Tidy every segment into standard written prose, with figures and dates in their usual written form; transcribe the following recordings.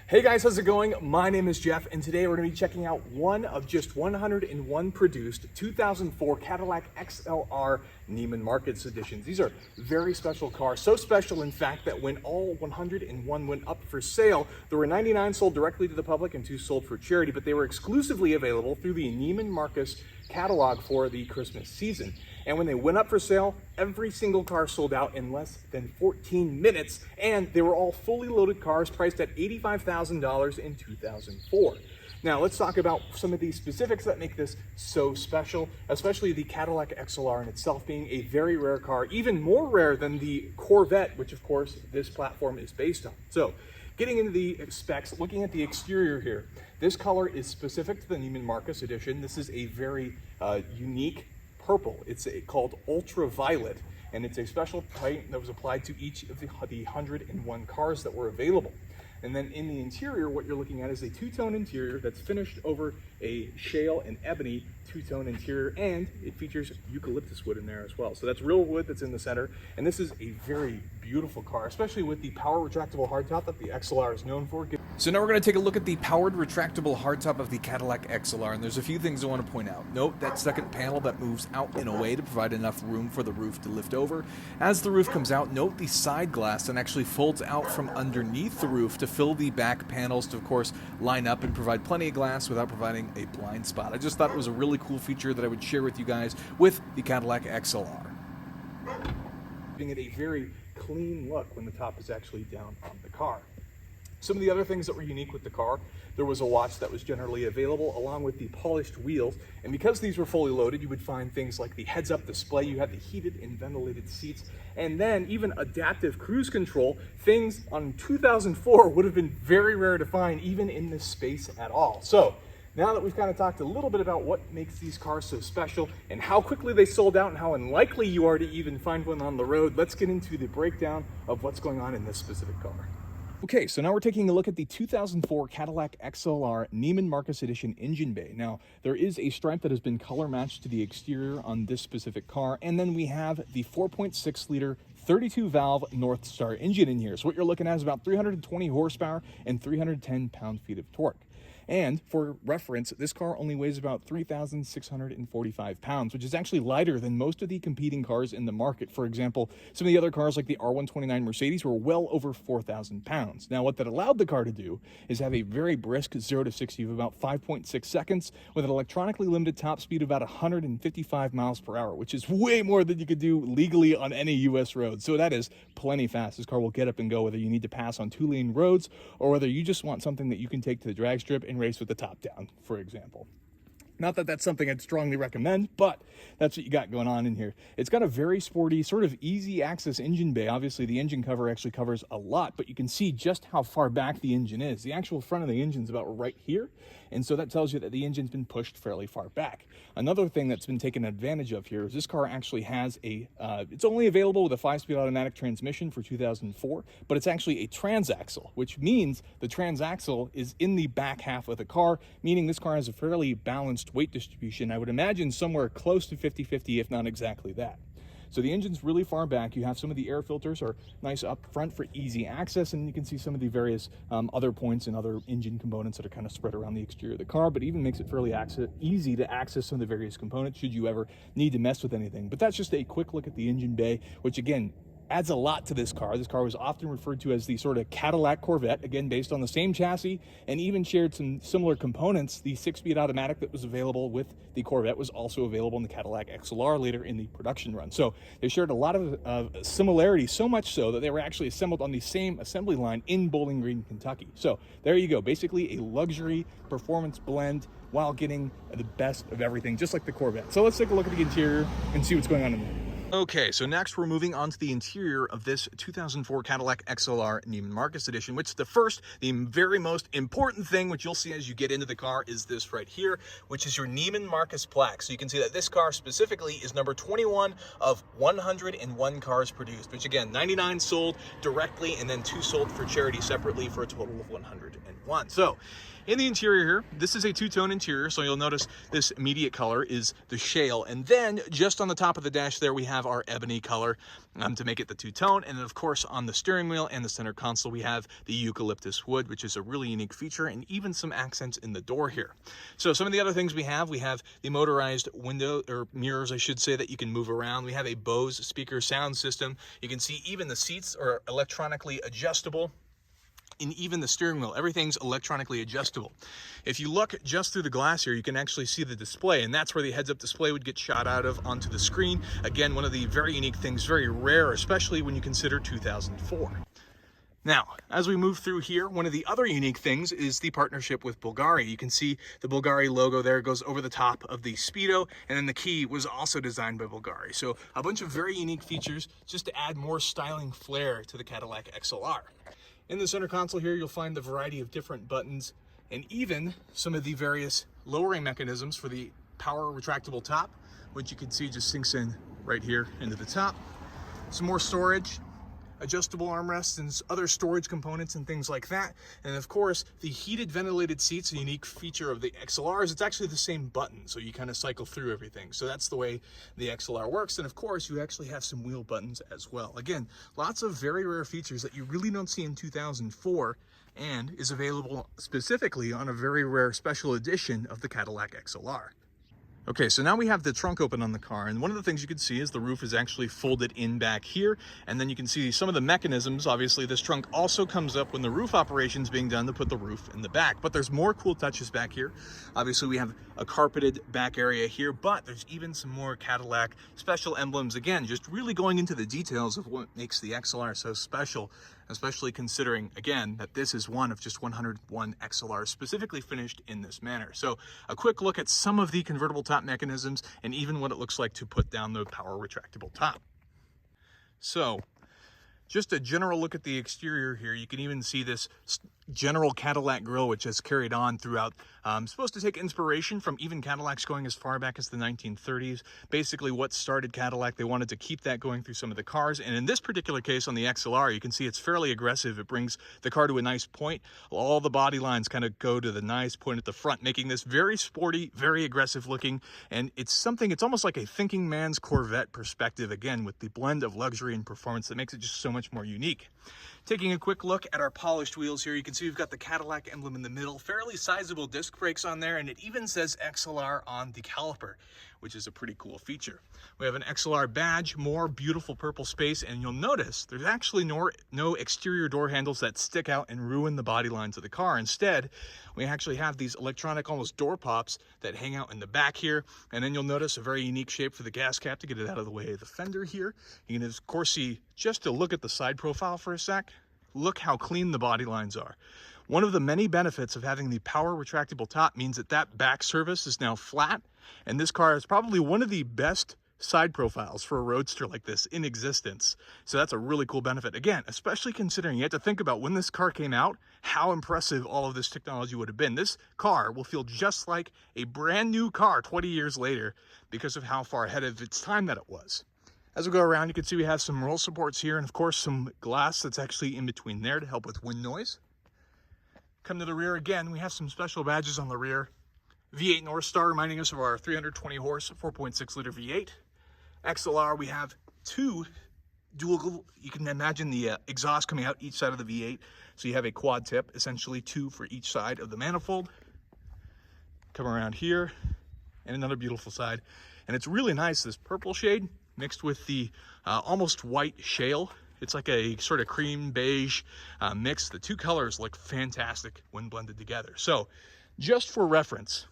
Hey guys, how's it going? My name is Jeff, and today we're going to be checking out one of just 101 produced 2004 Cadillac XLR Neiman Marcus editions. These are very special cars, so special in fact that when all 101 went up for sale, there were 99 sold directly to the public and 2 sold for charity, but they were exclusively available through the Nieman Marcus catalog for the Christmas season. And when they went up for sale, every single car sold out in less than 14 minutes, and they were all fully loaded cars priced at $85,000 in 2004. Now let's talk about some of the specifics that make this so special, especially the Cadillac XLR in itself being a very rare car, even more rare than the Corvette, which of course this platform is based on. So getting into the specs, looking at the exterior here, this color is specific to the Neiman Marcus edition. This is a very unique purple. It's called ultraviolet, and it's a special paint that was applied to each of the 101 cars that were available. And then in the interior, what you're looking at is a two-tone interior that's finished over a Shale and Ebony two-tone interior, and it features eucalyptus wood in there as well. So that's real wood that's in the center, and this is a very beautiful car, especially with the power retractable hardtop that the XLR is known for. So now we're going to take a look at the powered retractable hardtop of the Cadillac XLR, and there's a few things I want to point out. Note that second panel that moves out in a way to provide enough room for the roof to lift over. As the roof comes out, note the side glass that actually folds out from underneath the roof to fill the back panels to, of course, line up and provide plenty of glass without providing a blind spot. I just thought it was a really cool feature that I would share with you guys with the Cadillac XLR. Giving it a very clean look when the top is actually down on the car. Some of the other things that were unique with the car, there was a watch that was generally available along with the polished wheels, and because these were fully loaded, you would find things like the heads-up display, you had the heated and ventilated seats, and then even adaptive cruise control. Things on 2004 would have been very rare to find even in this space at all. So now that we've kind of talked a little bit about what makes these cars so special and how quickly they sold out and how unlikely you are to even find one on the road, let's get into the breakdown of what's going on in this specific car. Okay, so now we're taking a look at the 2004 Cadillac XLR Neiman Marcus Edition engine bay. Now, there is a stripe that has been color matched to the exterior on this specific car, and then we have the 4.6-liter 32-valve Northstar engine in here. So what you're looking at is about 320 horsepower and 310 pound-feet of torque. And for reference, this car only weighs about 3,645 pounds, which is actually lighter than most of the competing cars in the market. For example, some of the other cars like the R129 Mercedes were well over 4,000 pounds. Now, what that allowed the car to do is have a very brisk 0 to 60 of about 5.6 seconds with an electronically limited top speed of about 155 miles per hour, which is way more than you could do legally on any U.S. road. So that is plenty fast. This car will get up and go whether you need to pass on 2-lane roads or whether you just want something that you can take to the drag strip and race with the top down, for example. Not that that's something I'd strongly recommend, but that's what you got going on in here. It's got a very sporty, sort of easy access engine bay. Obviously, the engine cover actually covers a lot, but you can see just how far back the engine is. The actual front of the engine's about right here, and so that tells you that the engine's been pushed fairly far back. Another thing that's been taken advantage of here is this car actually has it's only available with a 5-speed automatic transmission for 2004, but it's actually a transaxle, which means the transaxle is in the back half of the car, meaning this car has a fairly balanced weight distribution. I would imagine somewhere close to 50-50, if not exactly that. So the engine's really far back. You have some of the air filters are nice up front for easy access, and you can see some of the various other points and other engine components that are kind of spread around the exterior of the car, but even makes it fairly easy to access some of the various components should you ever need to mess with anything. But that's just a quick look at the engine bay, which again adds a lot to this car. This car was often referred to as the sort of Cadillac Corvette, again based on the same chassis, and even shared some similar components. The 6-speed automatic that was available with the Corvette was also available in the Cadillac XLR later in the production run. So they shared a lot of similarities, so much so that they were actually assembled on the same assembly line in Bowling Green, Kentucky. So there you go, basically a luxury performance blend while getting the best of everything, just like the Corvette. So let's take a look at the interior and see what's going on in there. Okay, so next we're moving on to the interior of this 2004 Cadillac XLR Neiman Marcus Edition, which the very most important thing, which you'll see as you get into the car, is this right here, which is your Nieman Marcus plaque. So you can see that this car specifically is number 21 of 101 cars produced, which again, 99 sold directly and then 2 sold for charity separately for a total of 101. So In the interior here, this is a two-tone interior, so you'll notice this immediate color is the shale, and then just on the top of the dash there we have our ebony color to make it the two-tone, and then of course on the steering wheel and the center console we have the eucalyptus wood, which is a really unique feature, and even some accents in the door here. So some of the other things we have the motorized window, or mirrors I should say, that you can move around. We have a Bose speaker sound system. You can see even the seats are electronically adjustable. And even the steering wheel, everything's electronically adjustable. If you look just through the glass here, you can actually see the display, and that's where the heads-up display would get shot out of onto the screen. Again, one of the very unique things, very rare, especially when you consider 2004. Now, as we move through here, one of the other unique things is the partnership with Bulgari. You can see the Bulgari logo there goes over the top of the Speedo, and then the key was also designed by Bulgari. So a bunch of very unique features just to add more styling flair to the Cadillac XLR. In the center console here, you'll find the variety of different buttons and even some of the various lowering mechanisms for the power retractable top, which you can see just sinks in right here into the top. Some more storage, adjustable armrests and other storage components and things like that. And of course, the heated ventilated seats, a unique feature of the XLRs. It's actually the same button, so you kind of cycle through everything. So that's the way the XLR works. And of course, you actually have some wheel buttons as well. Again, lots of very rare features that you really don't see in 2004 and is available specifically on a very rare special edition of the Cadillac XLR. Okay, so now we have the trunk open on the car, and one of the things you can see is the roof is actually folded in back here, and then you can see some of the mechanisms. Obviously, this trunk also comes up when the roof operation is being done to put the roof in the back, but there's more cool touches back here. Obviously, we have a carpeted back area here, but there's even some more Cadillac special emblems. Again, just really going into the details of what makes the XLR so special, especially considering, again, that this is one of just 101 XLRs specifically finished in this manner. So a quick look at some of the convertible top mechanisms and even what it looks like to put down the power retractable top. So just a general look at the exterior here. You can even see this general Cadillac grille, which has carried on throughout. Supposed to take inspiration from even Cadillacs going as far back as the 1930s. Basically what started Cadillac, they wanted to keep that going through some of the cars. And in this particular case on the XLR, you can see it's fairly aggressive. It brings the car to a nice point. All the body lines kind of go to the nice point at the front, making this very sporty, very aggressive looking. And it's almost like a thinking man's Corvette perspective, again, with the blend of luxury and performance that makes it just so much more unique. Taking a quick look at our polished wheels here, you can see we've got the Cadillac emblem in the middle, fairly sizable disc brakes on there, and it even says XLR on the caliper, which is a pretty cool feature. We have an XLR badge, more beautiful purple space, and you'll notice there's actually no exterior door handles that stick out and ruin the body lines of the car. Instead, we actually have these electronic almost door pops that hang out in the back here, and then you'll notice a very unique shape for the gas cap to get it out of the way of the fender here. You can of course see, just to look at the side profile for a sec, look how clean the body lines are. One of the many benefits of having the power retractable top means that back surface is now flat, and this car is probably one of the best side profiles for a roadster like this in existence. So that's a really cool benefit. Again, especially considering you have to think about when this car came out, how impressive all of this technology would have been. This car will feel just like a brand new car 20 years later because of how far ahead of its time that it was. As we go around, you can see we have some roll supports here and of course some glass that's actually in between there to help with wind noise. Come to the rear again, we have some special badges on the rear. V8 Northstar reminding us of our 320 horse 4.6 liter V8. XLR, we have two dual, you can imagine the exhaust coming out each side of the V8. So you have a quad tip, essentially two for each side of the manifold. Come around here and another beautiful side. And it's really nice, this purple shade mixed with the almost white shale. It's like a sort of cream beige mix. The two colors look fantastic when blended together. So just for reference,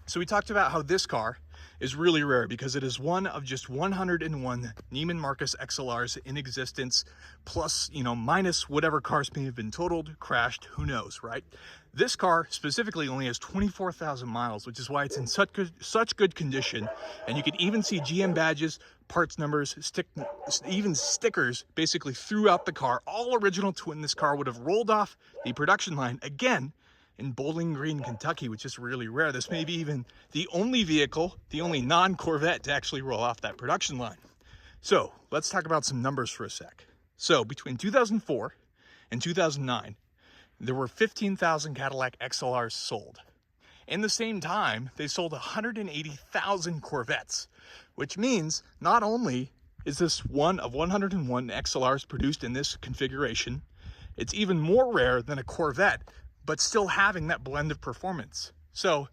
so we talked about how this car is really rare because it is one of just 101 Neiman Marcus XLRs in existence, plus, minus whatever cars may have been totaled, crashed, who knows, right? This car specifically only has 24,000 miles, which is why it's in such good condition. And you can even see GM badges, parts numbers, even stickers basically throughout the car. All original to when this car would have rolled off the production line again in Bowling Green, Kentucky, which is really rare. This may be even the only vehicle, the only non-Corvette to actually roll off that production line. So let's talk about some numbers for a sec. So between 2004 and 2009, there were 15,000 Cadillac XLRs sold. In the same time, they sold 180,000 Corvettes, which means not only is this one of 101 XLRs produced in this configuration, it's even more rare than a Corvette, but still having that blend of performance. So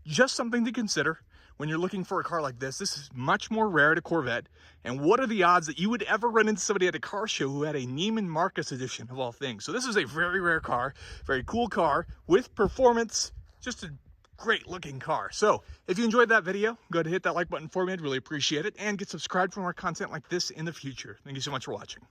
just something to consider when you're looking for a car like this. This is much more rare to Corvette. And what are the odds that you would ever run into somebody at a car show who had a Neiman Marcus edition of all things? So this is a very rare car, very cool car with performance, just a great looking car. So if you enjoyed that video, go ahead and hit that like button for me. I'd really appreciate it. And get subscribed for more content like this in the future. Thank you so much for watching.